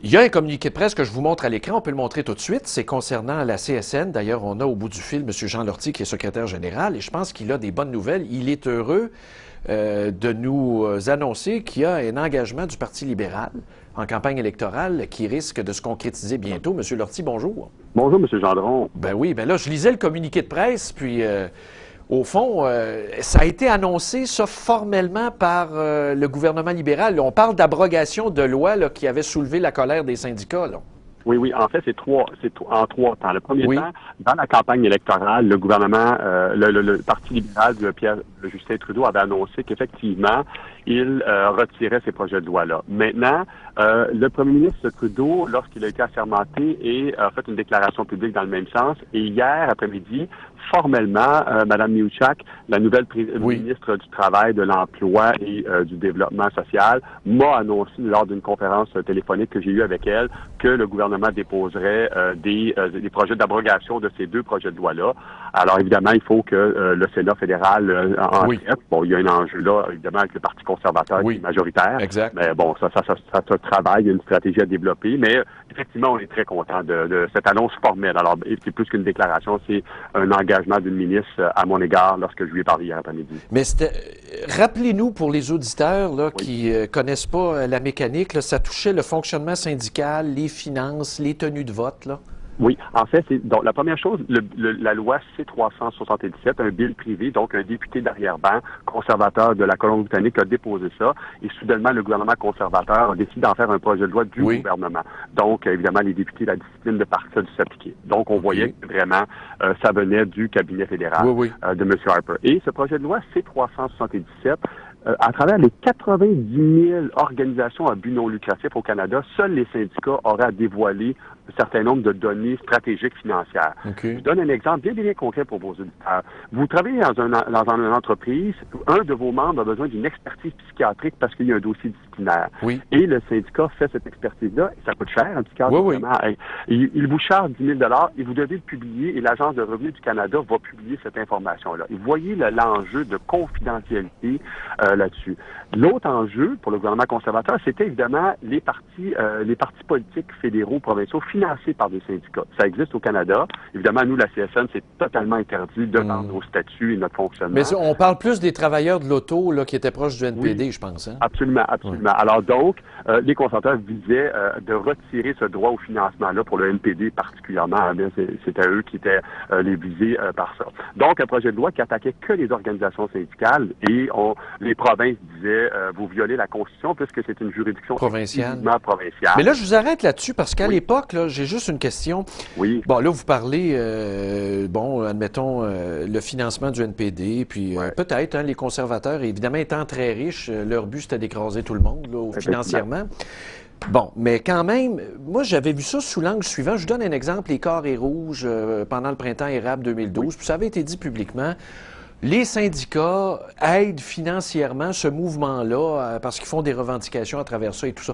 Il y a un communiqué de presse que je vous montre à l'écran, on peut le montrer tout de suite, c'est concernant la CSN. D'ailleurs, on a au bout du fil M. Jean Lortie, qui est secrétaire général, et je pense qu'il a des bonnes nouvelles. Il est heureux de nous annoncer qu'il y a un engagement du Parti libéral en campagne électorale qui risque de se concrétiser bientôt. M. Lortie, bonjour. Bonjour, M. Gendron. Ben oui, ben là, je lisais le communiqué de presse, puis au fond, ça a été annoncé, ça, formellement par le gouvernement libéral. Là, on parle d'abrogation de lois là, qui avaient soulevé la colère des syndicats, là. Oui, en fait, c'est en trois temps. Le premier temps, dans la campagne électorale, le gouvernement, le Parti libéral de Justin Trudeau avait annoncé qu'effectivement, il retirait ces projets de loi-là. Maintenant, le premier ministre Trudeau, lorsqu'il a été assermenté, a fait une déclaration publique dans le même sens. Et hier après-midi, formellement, Mme Miuchak, la nouvelle ministre du Travail, de l'Emploi et du Développement social, m'a annoncé lors d'une conférence téléphonique que j'ai eue avec elle que le gouvernement déposerait des projets d'abrogation de ces deux projets de loi-là. Alors évidemment, il faut que le Sénat fédéral en traite. Bon, il y a un enjeu là, évidemment, avec le Parti conservateur qui est majoritaire. Exact. Mais bon, ça travaille, il y a une stratégie à développer. Mais effectivement, on est très content de cette annonce formelle. Alors, c'est plus qu'une déclaration, c'est un engagement d'une ministre à mon égard lorsque je lui ai parlé hier après-midi. Mais rappelez-nous pour les auditeurs là, qui connaissent pas la mécanique, là, ça touchait le fonctionnement syndical, les finances, les tenues de vote, là. Oui, en fait, donc la première chose, la loi C-377, un bill privé, donc un député d'arrière-ban conservateur de la Colombie-Britannique a déposé ça, et soudainement, le gouvernement conservateur a décidé d'en faire un projet de loi du gouvernement. Donc, évidemment, les députés, la discipline de parti a dû s'appliquer. Donc, on voyait que vraiment, ça venait du cabinet fédéral de M. Harper. Et ce projet de loi C-377, à travers les 90 000 organisations à but non lucratif au Canada, seuls les syndicats auraient à dévoiler un certain nombre de données stratégiques financières. Je donne un exemple bien concret pour vos auditeurs. Vous travaillez dans une entreprise, un de vos membres a besoin d'une expertise psychiatrique parce qu'il y a un dossier disciplinaire. Et le syndicat fait cette expertise-là, ça coûte cher, un psychiatre. Il vous charge 10 000 et vous devez le publier, et l'Agence de revenus du Canada va publier cette information-là. Et vous voyez l'enjeu de confidentialité là-dessus. L'autre enjeu pour le gouvernement conservateur, c'était évidemment les partis politiques fédéraux, provinciaux, financés par des syndicats. Ça existe au Canada. Évidemment, nous, la CSN, c'est totalement interdit devant nos statuts et notre fonctionnement. Mais on parle plus des travailleurs de l'auto là, qui étaient proches du NPD, je pense. Hein? Absolument. Alors donc, les conservateurs visaient de retirer ce droit au financement-là pour le NPD particulièrement. C'était eux qui étaient les visés par ça. Donc, un projet de loi qui attaquait que les organisations syndicales et les provinces disaient vous violez la Constitution puisque c'est une juridiction provinciale. Mais là, je vous arrête là-dessus parce qu'à l'époque, là, j'ai juste une question. Bon, là, vous parlez, admettons, le financement du NPD, puis peut-être, les conservateurs, évidemment, étant très riches, leur but, c'était d'écraser tout le monde, là, financièrement. Bon, mais quand même, moi, j'avais vu ça sous l'angle suivant. Je vous donne un exemple, les carrés rouges pendant le printemps érable 2012, puis ça avait été dit publiquement. Les syndicats aident financièrement ce mouvement-là parce qu'ils font des revendications à travers ça et tout ça.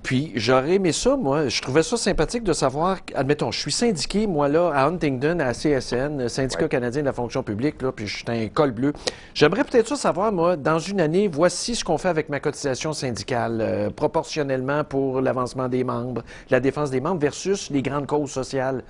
Puis, j'aurais aimé ça, moi. Je trouvais ça sympathique de savoir, admettons, je suis syndiqué, moi, là, à Huntingdon, à la CSN, syndicat canadien de la fonction publique, là, puis je suis un col bleu. J'aimerais peut-être ça savoir, moi, dans une année, voici ce qu'on fait avec ma cotisation syndicale, proportionnellement pour l'avancement des membres, la défense des membres versus les grandes causes sociales.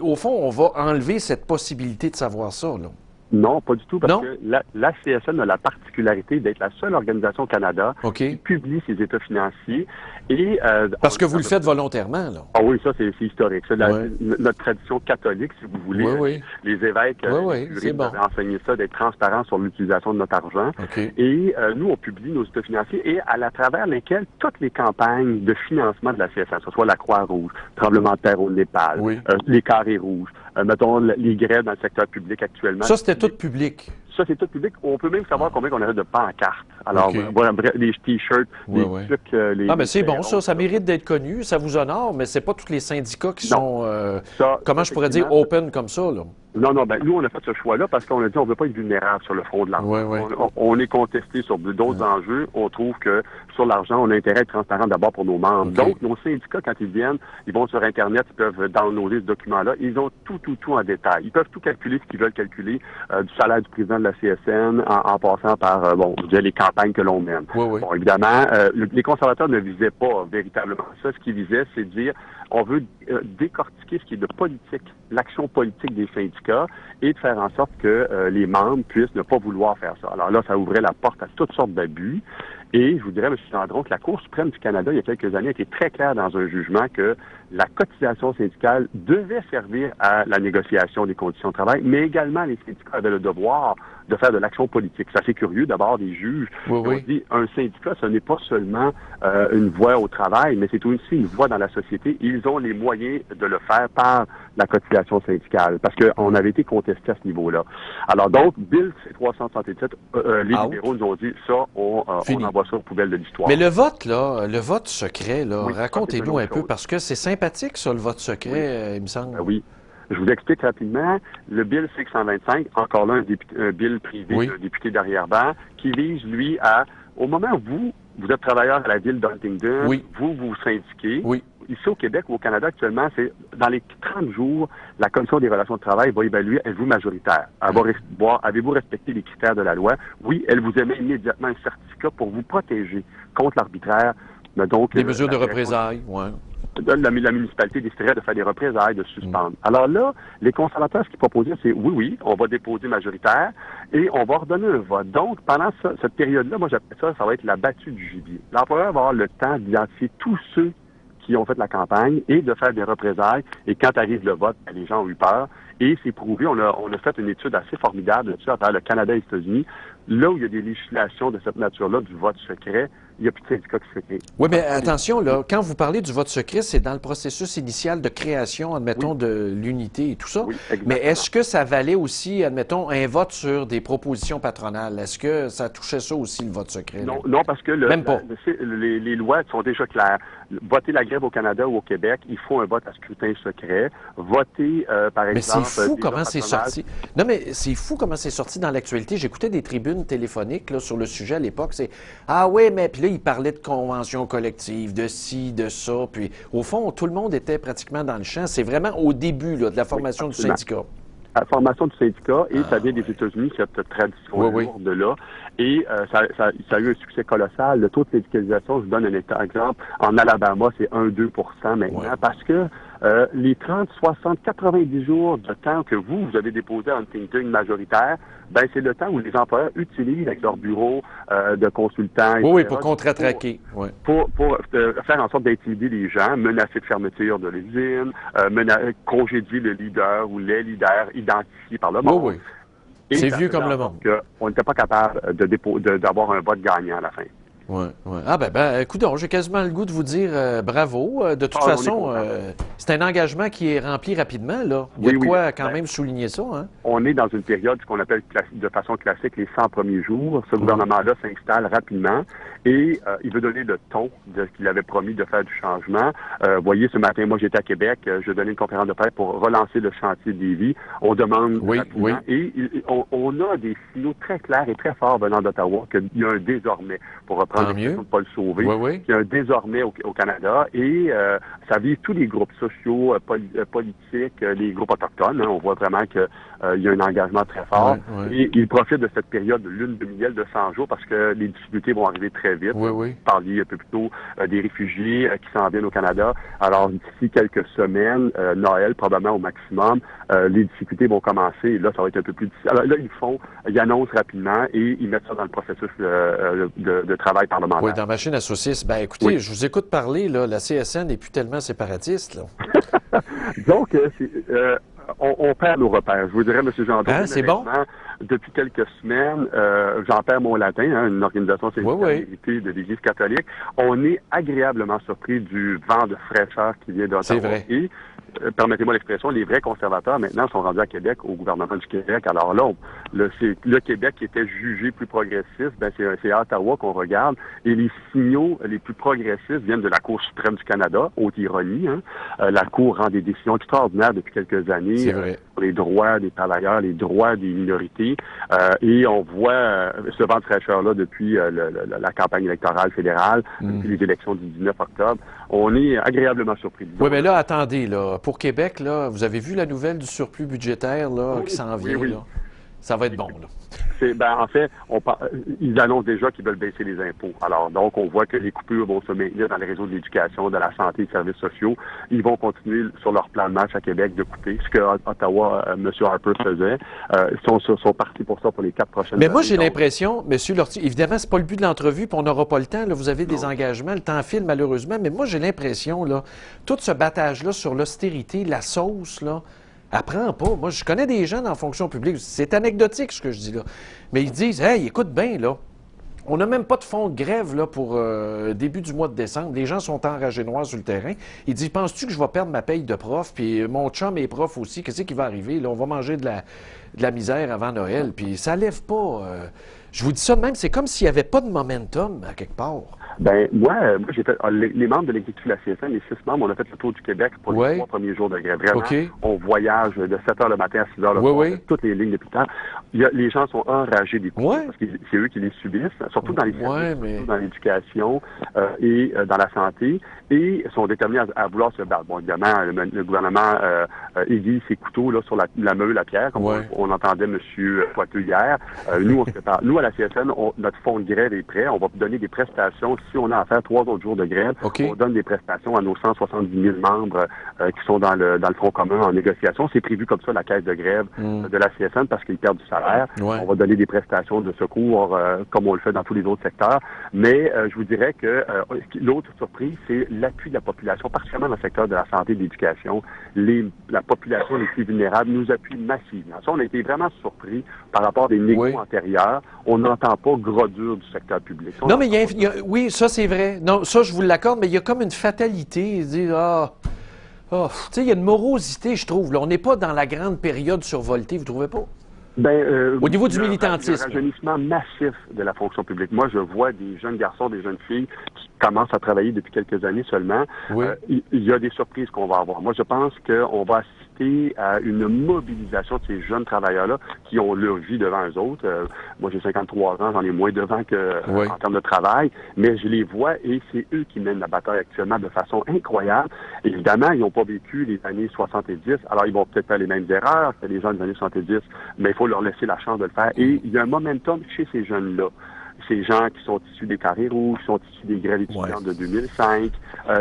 Au fond, on va enlever cette possibilité de savoir ça, là. Non, pas du tout, parce que la CSN a la particularité d'être la seule organisation au Canada qui publie ses états financiers. Et, parce que vous le faites volontairement, là. Ah oui, ça, c'est historique. C'est notre tradition catholique, si vous voulez. Les évêques, les curés avaient enseigné ça, d'être transparents sur l'utilisation de notre argent. Et nous, on publie nos états financiers et à travers lesquels toutes les campagnes de financement de la CSN, que ce soit la Croix-Rouge, tremblement de terre au Népal, les carrés rouges, mettons les grèves dans le secteur public actuellement. Ça, c'était tout public. Ça, c'est tout public. On peut même savoir combien on a de pancartes. Alors, les t-shirts, les trucs... mais c'est bon, ça mérite d'être connu, ça vous honore, mais c'est pas tous les syndicats qui sont, comment je pourrais dire, open comme ça, là. Non, nous, on a fait ce choix-là parce qu'on a dit on ne veut pas être vulnérable sur le front de l'argent. On est contesté sur d'autres enjeux. On trouve que sur l'argent, on a intérêt à être transparent d'abord pour nos membres. Donc, nos syndicats, quand ils viennent, ils vont sur Internet, ils peuvent downloader ce document-là. Ils ont tout en détail. Ils peuvent tout calculer ce qu'ils veulent calculer, du salaire du président de la CSN en passant par, je dirais, les campagnes que l'on mène. Oui. Bon, évidemment, les conservateurs ne visaient pas véritablement ça. Ce qu'ils visaient, c'est de dire, on veut décortiquer ce qui est de politique, l'action politique des syndicats et de faire en sorte que les membres puissent ne pas vouloir faire ça. Alors là, ça ouvrait la porte à toutes sortes d'abus. Et je vous dirais, M. Gendron, que la Cour suprême du Canada, il y a quelques années, a été très claire dans un jugement que la cotisation syndicale devait servir à la négociation des conditions de travail, mais également les syndicats avaient le devoir de faire de l'action politique. C'est assez curieux, d'abord, des juges qui ont dit un syndicat, ce n'est pas seulement une voix au travail, mais c'est aussi une voix dans la société. Ils ont les moyens de le faire par la cotisation syndicale, parce qu'on avait été contesté à ce niveau-là. Alors donc, Bill C-367, les libéraux nous ont dit, ça, on envoie ça aux poubelles de l'histoire. Mais le vote, là, le vote secret, là, racontez-nous un peu, parce que c'est sympathique, ça, le vote secret, il me semble. Oui. Je vous explique rapidement. Le Bill C-125, encore là, un bill privé d'un député d'arrière-ban, qui vise, lui, au moment où vous êtes travailleur à la ville d'Huntingdon, vous syndiquez. Oui. Ici au Québec ou au Canada actuellement, c'est dans les 30 jours, la Commission des relations de travail va évaluer, êtes-vous majoritaire? Avez-vous respecté les critères de la loi? Oui, elle vous émet immédiatement un certificat pour vous protéger contre l'arbitraire. Donc, des mesures de représailles, La municipalité déciderait de faire des représailles, de suspendre. Alors là, les conservateurs, ce qu'ils proposaient, c'est oui, on va déposer majoritaire et on va redonner un vote. Donc, pendant cette période-là, moi j'appelle ça va être la battue du gibier. L'employeur va avoir le temps d'identifier tous ceux qui ont fait la campagne et de faire des représailles. Et quand arrive le vote, les gens ont eu peur. Et c'est prouvé, on a fait une étude assez formidable là-dessus à travers le Canada et les États-Unis. Là où il y a des législations de cette nature-là, du vote secret, il n'y a plus de syndicats qui se créent. Oui, mais attention, là, quand vous parlez du vote secret, c'est dans le processus initial de création, admettons, de l'unité et tout ça. Oui, mais est-ce que ça valait aussi, admettons, un vote sur des propositions patronales? Est-ce que ça touchait ça aussi, le vote secret? Non, parce que Même pas. Les lois sont déjà claires. Voter la grève au Canada ou au Québec, il faut un vote à scrutin secret. Voter, par exemple... Mais c'est fou comment c'est sorti. Non, mais c'est fou comment c'est sorti dans l'actualité. J'écoutais des tribunes téléphoniques là, sur le sujet à l'époque. C'est « Ah oui, mais... » Puis là, ils parlaient de conventions collectives, de ci, de ça. Puis au fond, tout le monde était pratiquement dans le champ. C'est vraiment au début là, de la formation du syndicat. La formation du syndicat, et ça vient des États-Unis, cette tradition lourde-là. Et ça a eu un succès colossal. Le taux de syndicalisation, je vous donne un exemple, en Alabama, c'est 1-2 maintenant, parce que les 30, 60, 90 jours de temps que vous avez déposé en Huntington majoritaire, c'est le temps où les employeurs utilisent avec leur bureau de consultants. Oui, pour contre-attaquer. Pour faire en sorte d'intimider les gens, menacer de fermeture de l'usine, congédier le leader ou les leaders identifiés par le monde. Oui. C'est vieux comme le monde. On n'était pas capable d'avoir un vote gagnant à la fin. Oui. Ah écoute, j'ai quasiment le goût de vous dire bravo. De toute façon, c'est un engagement qui est rempli rapidement, là. Il y a de quoi quand même souligner ça, hein? On est dans une période, ce qu'on appelle de façon classique les 100 premiers jours. Ce gouvernement-là s'installe rapidement et il veut donner le ton de ce qu'il avait promis de faire du changement. Voyez, ce matin, moi j'étais à Québec, je donnais une conférence de presse pour relancer le chantier de Lévis. On demande rapidement, et on a des signaux très clairs et très forts venant d'Ottawa qu'il y a un désormais, pour reprendre l'expression de Paul Sauvé, il y a un désormais au Canada et ça vise tous les groupes sociaux, politiques, les groupes autochtones. On voit vraiment qu'il y a un engagement très fort. Et il profite de cette période de lune de miel de 100 jours parce que les difficultés vont arriver très vite. Vous parliez un peu plus tôt des réfugiés qui s'en viennent au Canada. Alors, d'ici quelques semaines, Noël probablement au maximum, les difficultés vont commencer. Et là, ça va être un peu plus difficile. Alors là, ils annoncent rapidement et ils mettent ça dans le processus de travail parlementaire. Oui, dans Machine à saucisses. Écoutez, je vous écoute parler, là, la CSN n'est plus tellement séparatiste, là. Donc, on perd nos repères. Je vous dirais, M. Gendron, c'est bon? Depuis quelques semaines, j'en perds mon latin, une organisation syndicale de l'Église catholique. On est agréablement surpris du vent de fraîcheur qui vient d'Ottawa. C'est vrai. Et, permettez-moi l'expression, les vrais conservateurs maintenant sont rendus à Québec, au gouvernement du Québec. Alors là, le Québec qui était jugé plus progressiste, c'est à Ottawa qu'on regarde. Et les signaux les plus progressistes viennent de la Cour suprême du Canada, haute ironie. La Cour rend des décisions extraordinaires depuis quelques années pour les droits des travailleurs, les droits des minorités. Et on voit ce vent de fraîcheur-là depuis la campagne électorale fédérale, depuis les élections du 19 octobre. On est agréablement surpris. Oui, mais là, attendez, là. Pour Québec, là, vous avez vu la nouvelle du surplus budgétaire là, qui s'en vient? Là? Ça va être bon, là. En fait, ils annoncent déjà qu'ils veulent baisser les impôts. Alors, donc, on voit que les coupures vont se maintenir dans les réseaux de l'éducation, de la santé et des services sociaux. Ils vont continuer sur leur plan de match à Québec de couper, ce que Ottawa, M. Harper faisait. Ils sont partis pour ça pour les 4 prochaines années. Mais moi, j'ai l'impression, M. Lortie, évidemment, c'est pas le but de l'entrevue, puis on n'aura pas le temps. Là, vous avez des engagements, le temps file malheureusement, mais moi, j'ai l'impression, là, tout ce battage-là sur l'austérité, la sauce, là, apprends pas. Moi, je connais des gens dans la fonction publique. C'est anecdotique, ce que je dis là. Mais ils disent, hey, écoute bien, là. On n'a même pas de fonds de grève là, pour début du mois de décembre. Les gens sont enragés noirs sur le terrain. Ils disent, penses-tu que je vais perdre ma paye de prof? Puis mon chum est prof aussi. Qu'est-ce qui va arriver? Là, on va manger de la misère avant Noël. Puis ça lève pas. Je vous dis ça de même, c'est comme s'il n'y avait pas de momentum à quelque part. Moi, j'ai fait les membres de l'exécutif de la CSN, les 6 membres, on a fait le tour du Québec pour les 3 premiers jours de grève. Vraiment, on voyage de 7 h le matin à 6 h le soir, toutes les lignes depuis le temps. Les gens sont enragés des coûts parce que c'est eux qui les subissent, surtout dans les services, surtout dans l'éducation et dans la santé, et sont déterminés à vouloir se battre. Bon, évidemment, le gouvernement aiguise ses couteaux là, sur la meule à pierre, comme on entendait M. Poiteux hier. Nous, on se prépare. Nous, à la CSN, notre fonds de grève est prêt. On va donner des prestations. Si on a à faire 3 autres jours de grève, on donne des prestations à nos 170 000 membres qui sont dans le Front commun en négociation. C'est prévu comme ça, la caisse de grève de la CSN, parce qu'ils perdent du salaire. On va donner des prestations de secours comme on le fait dans tous les autres secteurs. Mais je vous dirais que l'autre surprise, c'est l'appui de la population, particulièrement dans le secteur de la santé et de l'éducation. La population les plus vulnérables nous appuie massivement. Ça, on a été vraiment surpris par rapport à des négos antérieurs. On n'entend pas gros dur du secteur public. Non, mais oui, ça c'est vrai. Non, ça je vous l'accorde, mais il y a comme une fatalité. Il dit, tu sais, il y a une morosité, je trouve. Là, on n'est pas dans la grande période survoltée, vous trouvez pas? Au niveau du militantisme. Il y a un rajeunissement massif de la fonction publique. Moi, je vois des jeunes garçons, des jeunes filles qui commencent à travailler depuis quelques années seulement. Il y a des surprises qu'on va avoir. Moi, je pense qu'on va assister à une mobilisation de ces jeunes travailleurs-là qui ont leur vie devant eux autres. Moi, j'ai 53 ans, j'en ai moins devant que en termes de travail, mais je les vois et c'est eux qui mènent la bataille actuellement de façon incroyable. Évidemment, ils n'ont pas vécu les années 70, alors ils vont peut-être faire les mêmes erreurs que les gens des années 70, mais il faut leur laisser la chance de le faire. Et il y a un momentum chez ces jeunes-là. Ces gens qui sont issus des carrés rouges, qui sont issus des grèves étudiantes de 2005.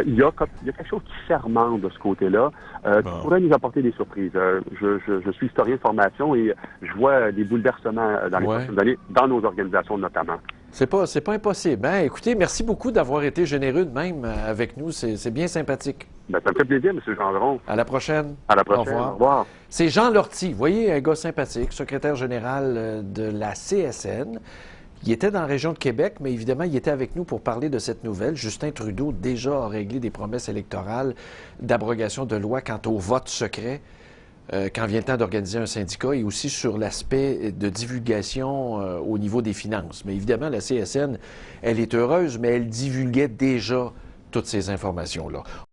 Il y a quelque chose qui fermente de ce côté-là, qui pourrait nous apporter des surprises. Je suis historien de formation et je vois des bouleversements dans les prochaines années, dans nos organisations notamment. C'est pas impossible. Écoutez, merci beaucoup d'avoir été généreux de même avec nous. C'est bien sympathique. Ça me fait plaisir, M. Gendron. À la prochaine. À la prochaine. Au revoir. C'est Jean Lortie. Vous voyez, un gars sympathique, secrétaire général de la CSN. Il était dans la région de Québec, mais évidemment, il était avec nous pour parler de cette nouvelle. Justin Trudeau déjà a réglé des promesses électorales d'abrogation de loi quant au vote secret quand vient le temps d'organiser un syndicat et aussi sur l'aspect de divulgation au niveau des finances. Mais évidemment, la CSN, elle est heureuse, mais elle divulguait déjà toutes ces informations-là.